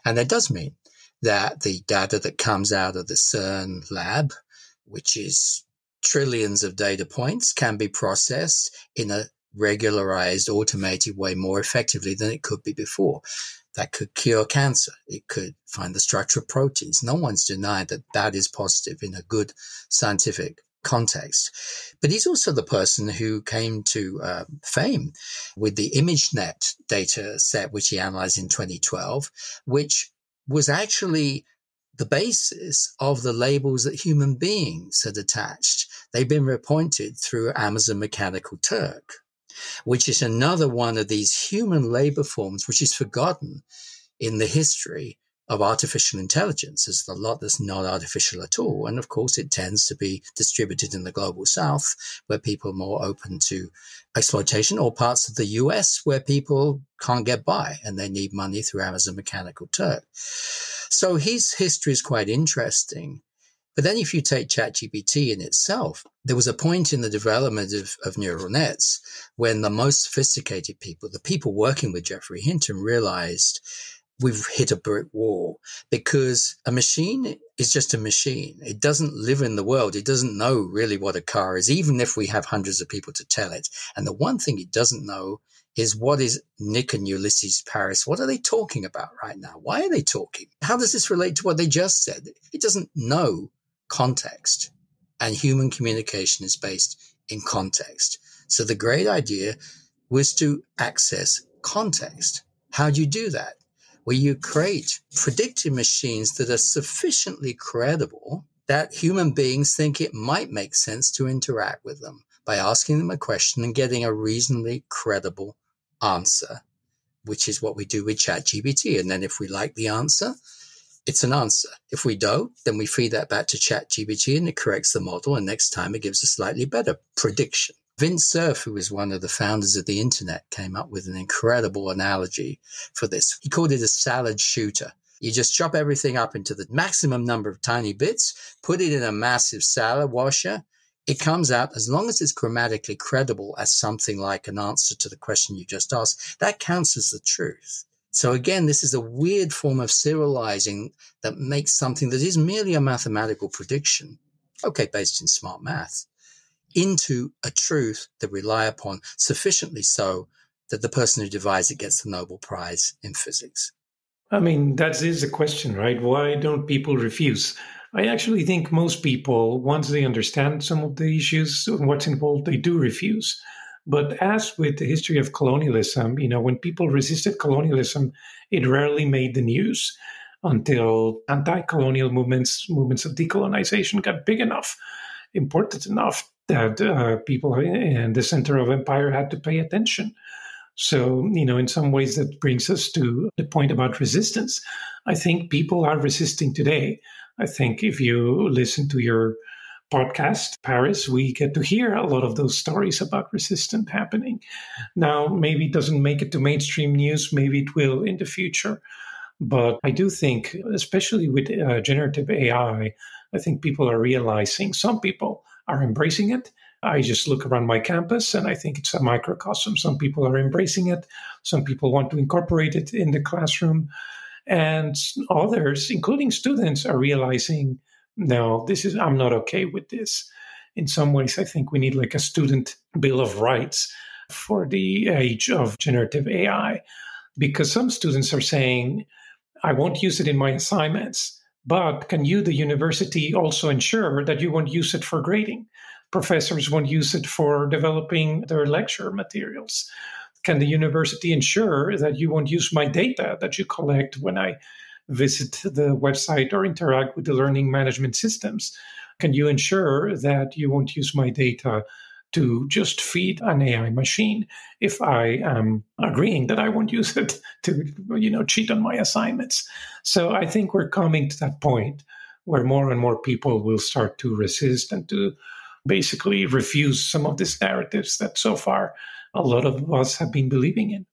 And that does mean that the data that comes out of the CERN lab, which is trillions of data points, can be processed in a regularized, automated way more effectively than it could be before. That could cure cancer. It could find the structure of proteins. No one's denied that that is positive in a good scientific context. But he's also the person who came to fame with the ImageNet data set, which he analyzed in 2012, which was actually the basis of the labels that human beings had attached. They've been repointed through Amazon Mechanical Turk, which is another one of these human labor forms which is forgotten in the history of artificial intelligence. There's a lot that's not artificial at all. And of course, it tends to be distributed in the global south, where people are more open to exploitation, or parts of the US where people can't get by and they need money through Amazon Mechanical Turk. So his history is quite interesting. But then if you take ChatGPT in itself, there was a point in the development of neural nets when the most sophisticated people, the people working with Geoffrey Hinton, realized we've hit a brick wall, because a machine is just a machine. It doesn't live in the world. It doesn't know really what a car is, even if we have hundreds of people to tell it. And the one thing it doesn't know is what is Nick and Ulises Paris. What are they talking about right now? Why are they talking? How does this relate to what they just said? It doesn't know context, and human communication is based in context. So the great idea was to access context. How do you do that? Well, you create predictive machines that are sufficiently credible that human beings think it might make sense to interact with them by asking them a question and getting a reasonably credible answer, which is what we do with ChatGPT. And then if we like the answer, it's an answer. If we don't, then we feed that back to ChatGPT and it corrects the model. And next time it gives a slightly better prediction. Vince Cerf, who is one of the founders of the internet, came up with an incredible analogy for this. He called it a salad shooter. You just chop everything up into the maximum number of tiny bits, put it in a massive salad washer. It comes out, as long as it's grammatically credible as something like an answer to the question you just asked, that counts as the truth. So again, this is a weird form of serializing that makes something that is merely a mathematical prediction, okay, based in smart math, into a truth that rely upon sufficiently so that the person who devised it gets the Nobel Prize in physics. I mean, that is a question, right? Why don't people refuse? I actually think most people, once they understand some of the issues and what's involved, they do refuse. But as with the history of colonialism, when people resisted colonialism, it rarely made the news until anti-colonial movements of decolonization got big enough, important enough that people in the center of empire had to pay attention. So, in some ways that brings us to the point about resistance. I think people are resisting today. I think if you listen to your podcast, Paris, we get to hear a lot of those stories about resistance happening. Now, maybe it doesn't make it to mainstream news. Maybe it will in the future. But I do think, especially with generative AI, I think people are realizing, some people are embracing it. I just look around my campus and I think it's a microcosm. Some people are embracing it. Some people want to incorporate it in the classroom. And others, including students, are realizing, no, I'm not okay with this. In some ways, I think we need like a student bill of rights for the age of generative AI, because some students are saying, I won't use it in my assignments, but can you, the university, also ensure that you won't use it for grading? Professors won't use it for developing their lecture materials. Can the university ensure that you won't use my data that you collect when I visit the website or interact with the learning management systems? Can you ensure that you won't use my data to just feed an AI machine if I am agreeing that I won't use it to, cheat on my assignments. So I think we're coming to that point where more and more people will start to resist and to basically refuse some of these narratives that so far a lot of us have been believing in.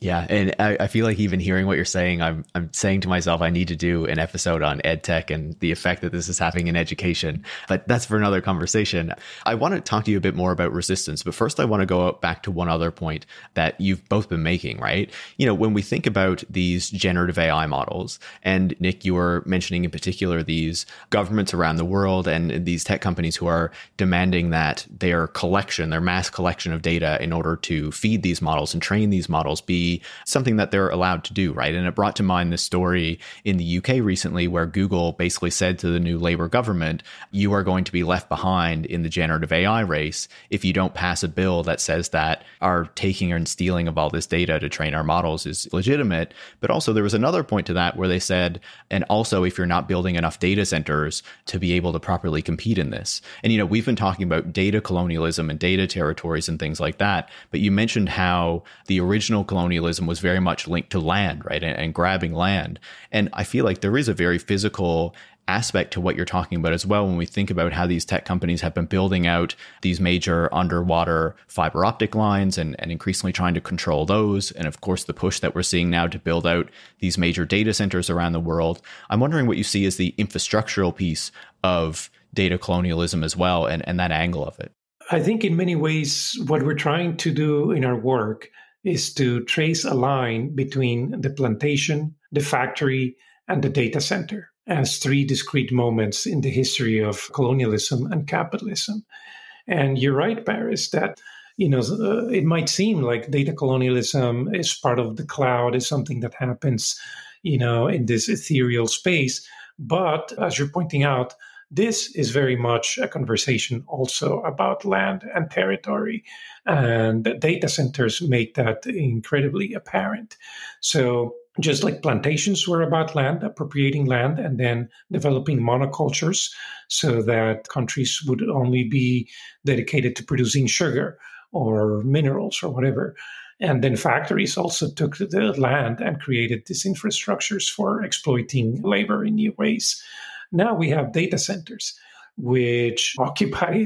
Yeah, and I feel like even hearing what you're saying, I'm saying to myself, I need to do an episode on EdTech and the effect that this is having in education. But that's for another conversation. I want to talk to you a bit more about resistance. But first, I want to go back to one other point that you've both been making, right? When we think about these generative AI models, and Nick, you were mentioning in particular these governments around the world and these tech companies who are demanding that their mass collection of data in order to feed these models and train these models be something that they're allowed to do, right? And it brought to mind this story in the UK recently where Google basically said to the new Labour government, you are going to be left behind in the generative AI race if you don't pass a bill that says that our taking and stealing of all this data to train our models is legitimate. But also there was another point to that where they said, and also if you're not building enough data centers to be able to properly compete in this. And, we've been talking about data colonialism and data territories and things like that. But you mentioned how the original colonialism was very much linked to land, right? And grabbing land. And I feel like there is a very physical aspect to what you're talking about as well when we think about how these tech companies have been building out these major underwater fiber optic lines and increasingly trying to control those. And of course, the push that we're seeing now to build out these major data centers around the world. I'm wondering what you see as the infrastructural piece of data colonialism as well and that angle of it. I think in many ways, what we're trying to do in our work is to trace a line between the plantation, the factory, and the data center as three discrete moments in the history of colonialism and capitalism. And you're right, Paris, that it might seem like data colonialism is part of the cloud, is something that happens, in this ethereal space. But as you're pointing out, this is very much a conversation also about land and territory, and data centers make that incredibly apparent. So just like plantations were about land, appropriating land, and then developing monocultures so that countries would only be dedicated to producing sugar or minerals or whatever. And then factories also took the land and created these infrastructures for exploiting labor in new ways. Now we have data centers, which occupy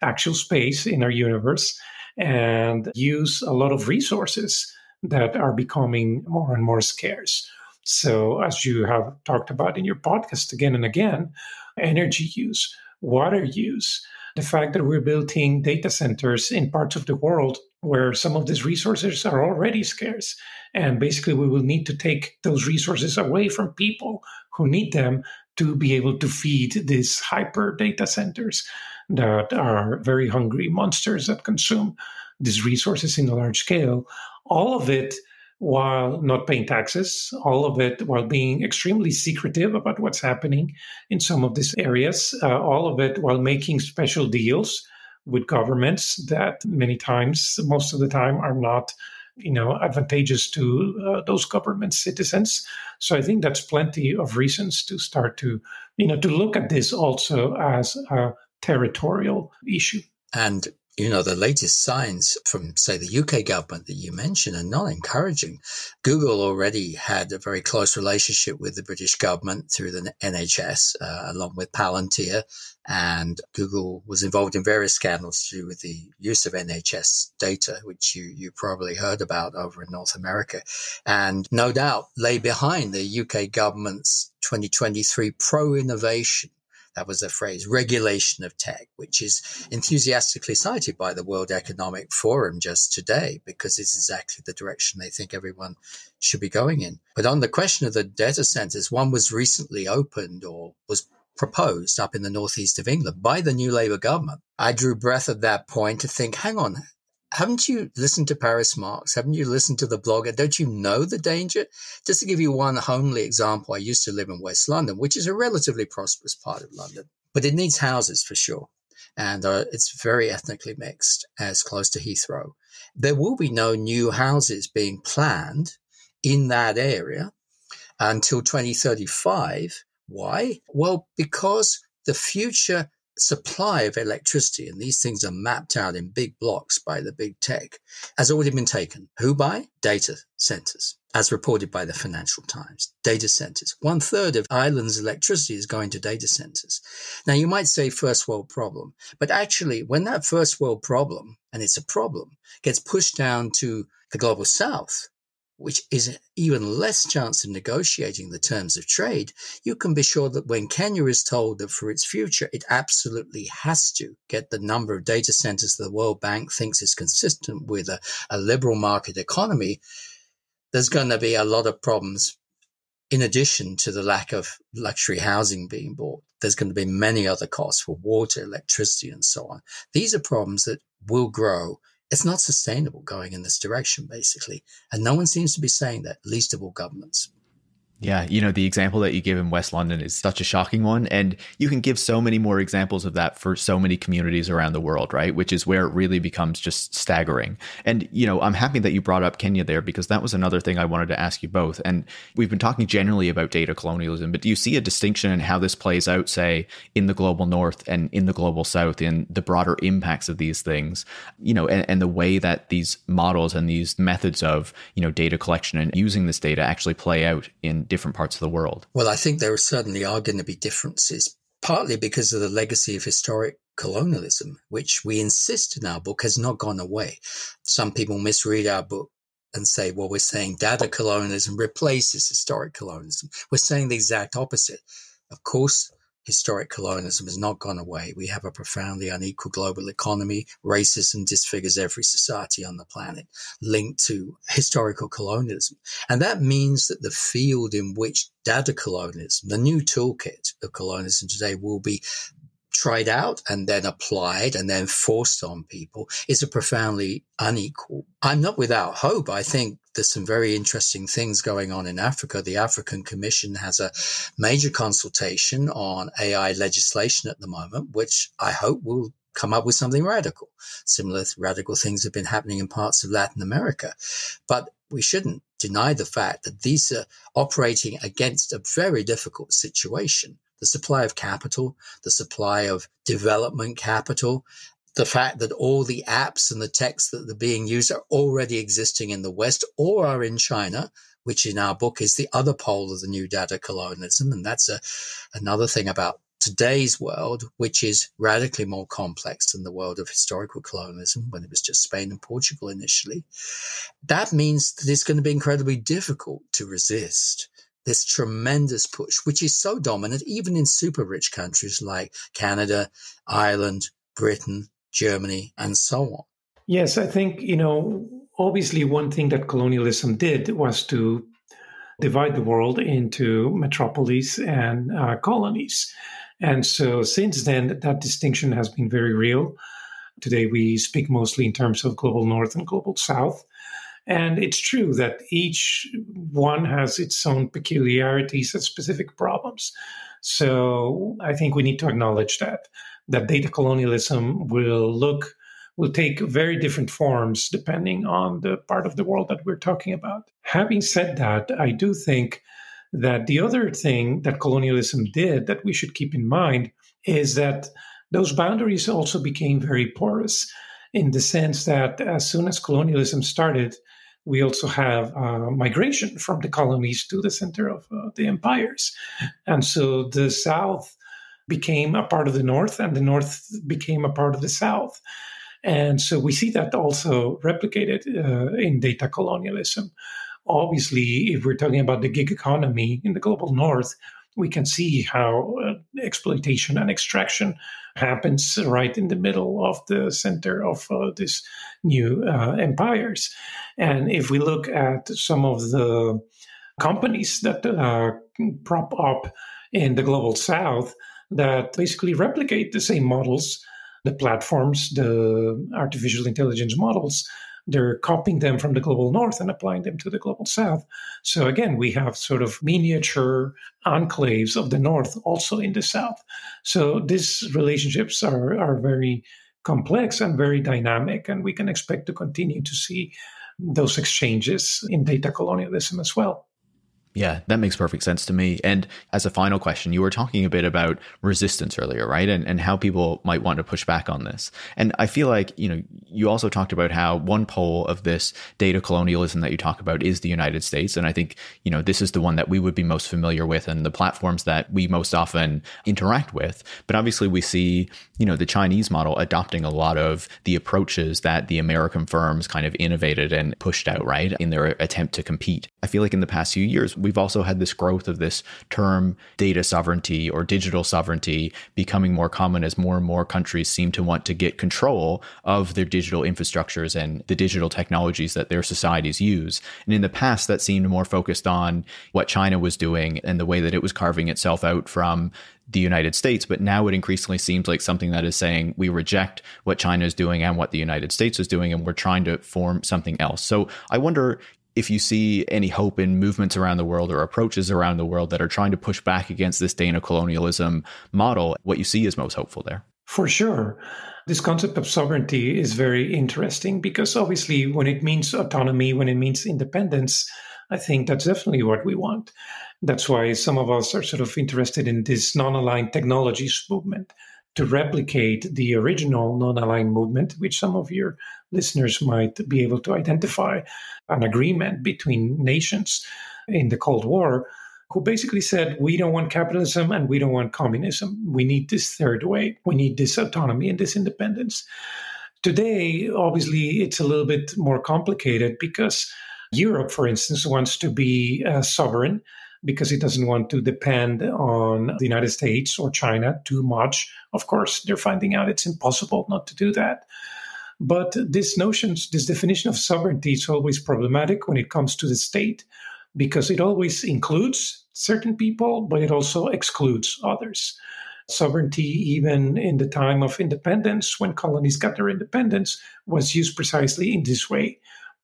actual space in our universe, and use a lot of resources that are becoming more and more scarce. So as you have talked about in your podcast again and again, energy use, water use, the fact that we're building data centers in parts of the world where some of these resources are already scarce. And basically, we will need to take those resources away from people who need them to be able to feed these hyper data centers that are very hungry monsters that consume these resources in a large scale. All of it while not paying taxes, all of it while being extremely secretive about what's happening in some of these areas, all of it while making special deals with governments that many times, most of the time, are not advantageous to those government citizens. So I think that's plenty of reasons to start to look at this also as a territorial issue. And the latest signs from, say, the UK government that you mentioned are not encouraging. Google already had a very close relationship with the British government through the NHS, along with Palantir. And Google was involved in various scandals to do with the use of NHS data, which you probably heard about over in North America. And no doubt lay behind the UK government's 2023 pro-innovation. That was the phrase, regulation of tech, which is enthusiastically cited by the World Economic Forum just today, because it's exactly the direction they think everyone should be going in. But on the question of the data centers, one was recently opened or was proposed up in the northeast of England by the new Labour government. I drew breath at that point to think, hang on, haven't you listened to Paris Marx? Haven't you listened to the blogger? Don't you know the danger? Just to give you one homely example, I used to live in West London, which is a relatively prosperous part of London, but it needs houses for sure. And it's very ethnically mixed, as close to Heathrow. There will be no new houses being planned in that area until 2035. Why? Well, because the future supply of electricity, and these things are mapped out in big blocks by the big tech, has already been taken. Who by? Data centers, as reported by the Financial Times. Data centers. 1/3 of Ireland's electricity is going to data centers. Now, you might say first world problem, but actually, when that first world problem, and it's a problem, gets pushed down to the global south, which is even less chance of negotiating the terms of trade, you can be sure that when Kenya is told that for its future, it absolutely has to get the number of data centers the World Bank thinks is consistent with a liberal market economy, there's going to be a lot of problems. In addition to the lack of luxury housing being bought, there's going to be many other costs for water, electricity, and so on. These are problems that will grow. It's not sustainable going in this direction, basically. And no one seems to be saying that, least of all governments. Yeah, the example that you give in West London is such a shocking one. And you can give so many more examples of that for so many communities around the world, right? Which is where it really becomes just staggering. And, I'm happy that you brought up Kenya there, because that was another thing I wanted to ask you both. And we've been talking generally about data colonialism, but do you see a distinction in how this plays out, say, in the global north and in the global south, in the broader impacts of these things, and the way that these models and these methods of, data collection and using this data actually play out in different parts of the world? Well, I think there certainly are going to be differences, partly because of the legacy of historic colonialism, which we insist in our book has not gone away. Some people misread our book and say, well, we're saying data colonialism replaces historic colonialism. We're saying the exact opposite. Of course, historic colonialism has not gone away. We have a profoundly unequal global economy. Racism disfigures every society on the planet, linked to historical colonialism. And that means that the field in which data colonialism, the new toolkit of colonialism today, will be tried out and then applied and then forced on people is a profoundly unequal. I'm not without hope. I think there's some very interesting things going on in Africa. The African Commission has a major consultation on AI legislation at the moment, which I hope will come up with something radical. Similar radical things have been happening in parts of Latin America. But we shouldn't deny the fact that these are operating against a very difficult situation. The supply of capital, the supply of development capital, the fact that all the apps and the texts that are being used are already existing in the West or are in China, which in our book is the other pole of the new data colonialism. And that's another thing about today's world, which is radically more complex than the world of historical colonialism when it was just Spain and Portugal initially. That means that it's going to be incredibly difficult to resist this tremendous push, which is so dominant even in super rich countries like Canada, Ireland, Britain, Germany, and so on. Yes, I think, obviously one thing that colonialism did was to divide the world into metropolis and colonies. And so since then, that distinction has been very real. Today, we speak mostly in terms of global north and global south. And it's true that each one has its own peculiarities and specific problems. So I think we need to acknowledge that data colonialism will take very different forms depending on the part of the world that we're talking about. Having said that, I do think that the other thing that colonialism did that we should keep in mind is that those boundaries also became very porous, in the sense that as soon as colonialism started, we also have migration from the colonies to the center of the empires. And so the South became a part of the North, and the North became a part of the South. And so we see that also replicated in data colonialism. Obviously, if we're talking about the gig economy in the global North, we can see how exploitation and extraction happens right in the middle of the center of this new empires. And if we look at some of the companies that prop up in the global South that basically replicate the same models, the platforms, the artificial intelligence models, they're copying them from the global North and applying them to the global South. So again, we have sort of miniature enclaves of the North also in the South. So these relationships are very complex and very dynamic, and we can expect to continue to see those exchanges in data colonialism as well. Yeah, that makes perfect sense to me. And as a final question, you were talking a bit about resistance earlier, right? And how people might want to push back on this. And I feel like, you also talked about how one pole of this data colonialism that you talk about is the United States. And I think, this is the one that we would be most familiar with and the platforms that we most often interact with. But obviously we see, the Chinese model adopting a lot of the approaches that the American firms kind of innovated and pushed out, right, in their attempt to compete. I feel like in the past few years, we've also had this growth of this term data sovereignty or digital sovereignty becoming more common as more and more countries seem to want to get control of their digital infrastructures and the digital technologies that their societies use. And in the past, that seemed more focused on what China was doing and the way that it was carving itself out from the United States. But now it increasingly seems like something that is saying we reject what China is doing and what the United States is doing, and we're trying to form something else. So I wonder if you see any hope in movements around the world or approaches around the world that are trying to push back against this data colonialism model, what you see is most hopeful there. For sure. This concept of sovereignty is very interesting because obviously when it means autonomy, when it means independence, I think that's definitely what we want. That's why some of us are sort of interested in this non-aligned technologies movement to replicate the original non-aligned movement, which some of your listeners might be able to identify, an agreement between nations in the Cold War, who basically said, we don't want capitalism and we don't want communism. We need this third way. We need this autonomy and this independence. Today, obviously, it's a little bit more complicated because Europe, for instance, wants to be sovereign because it doesn't want to depend on the United States or China too much. Of course, they're finding out it's impossible not to do that. But this definition of sovereignty is always problematic when it comes to the state because it always includes certain people, but it also excludes others. Sovereignty, even in the time of independence, when colonies got their independence, was used precisely in this way,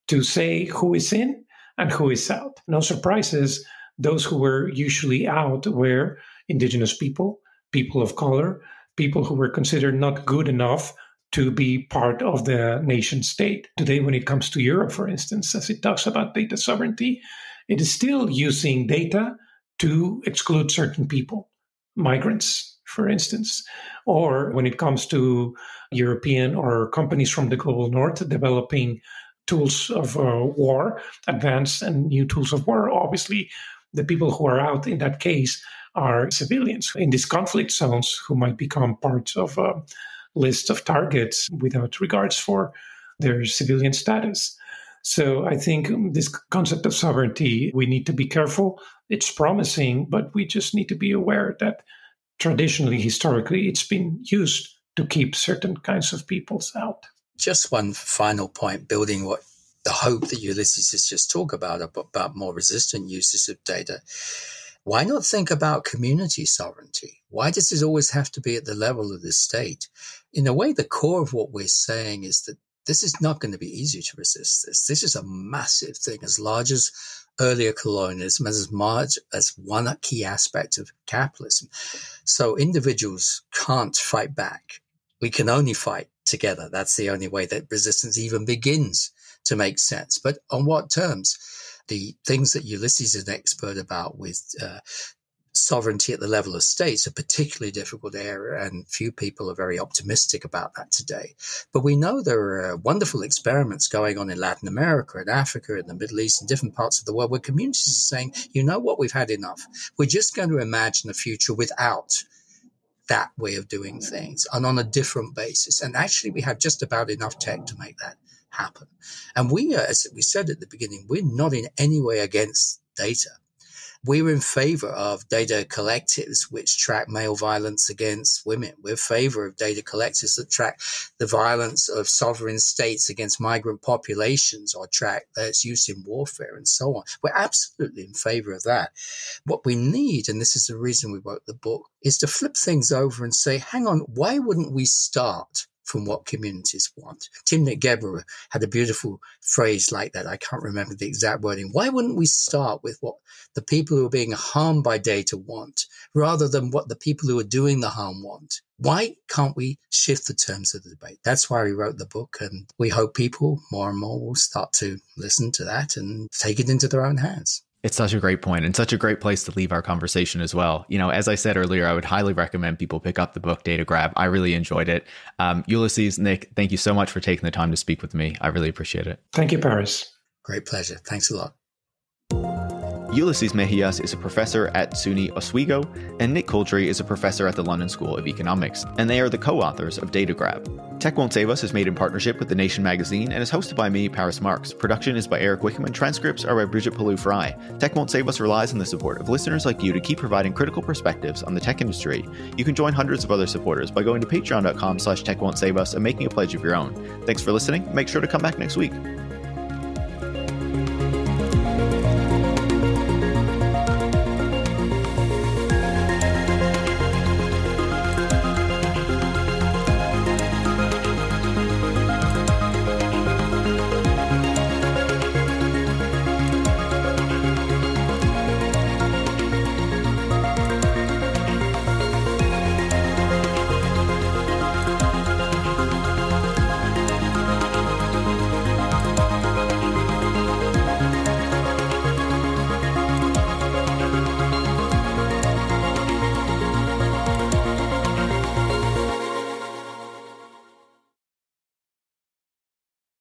to say who is in and who is out. No surprises, those who were usually out were indigenous people, people of color, people who were considered not good enough to be part of the nation state. Today, when it comes to Europe, for instance, as it talks about data sovereignty, it is still using data to exclude certain people, migrants, for instance. Or when it comes to European or companies from the global north developing tools of war, advanced and new tools of war, obviously the people who are out in that case are civilians in these conflict zones who might become part of a list of targets without regards for their civilian status. So I think this concept of sovereignty, we need to be careful. It's promising, but we just need to be aware that traditionally, historically, it's been used to keep certain kinds of peoples out. Just one final point, building what the hope that Ulises has just talked about more resistant uses of data. Why not think about community sovereignty? Why does it always have to be at the level of the state? In a way, the core of what we're saying is that this is not going to be easy to resist this. This is a massive thing, as large as earlier colonialism, as much as one key aspect of capitalism. So individuals can't fight back. We can only fight together. That's the only way that resistance even begins to make sense. But on what terms? The things that Ulises is an expert about with sovereignty at the level of states, a particularly difficult area, and few people are very optimistic about that today. But we know there are wonderful experiments going on in Latin America, in Africa, in the Middle East, in different parts of the world, where communities are saying, you know what, we've had enough. We're just going to imagine a future without that way of doing things and on a different basis. And actually, we have just about enough tech to make that happen. And we, as we said at the beginning, we're not in any way against data. We're in favor of data collectives which track male violence against women. We're in favor of data collectives that track the violence of sovereign states against migrant populations or track its use in warfare and so on. We're absolutely in favor of that. What we need, and this is the reason we wrote the book, is to flip things over and say, hang on, why wouldn't we start from what communities want? Timnit Gebru had a beautiful phrase like that. I can't remember the exact wording. Why wouldn't we start with what the people who are being harmed by data want, rather than what the people who are doing the harm want? Why can't we shift the terms of the debate? That's why we wrote the book, and we hope people more and more will start to listen to that and take it into their own hands. It's such a great point and such a great place to leave our conversation as well. You know, as I said earlier, I would highly recommend people pick up the book Data Grab. I really enjoyed it. Ulises, Nick, thank you so much for taking the time to speak with me. I really appreciate it. Thank you, Paris. Great pleasure. Thanks a lot. Ulises Mejias is a professor at SUNY Oswego, and Nick Couldry is a professor at the London School of Economics, and they are the co-authors of Data Grab. Tech Won't Save Us is made in partnership with The Nation magazine and is hosted by me, Paris Marx. Production is by Eric Wickham, and transcripts are by Brigitte Pawliw-Fry. Tech Won't Save Us relies on the support of listeners like you to keep providing critical perspectives on the tech industry. You can join hundreds of other supporters by going to patreon.com/techwon'tsaveus and making a pledge of your own. Thanks for listening. Make sure to come back next week.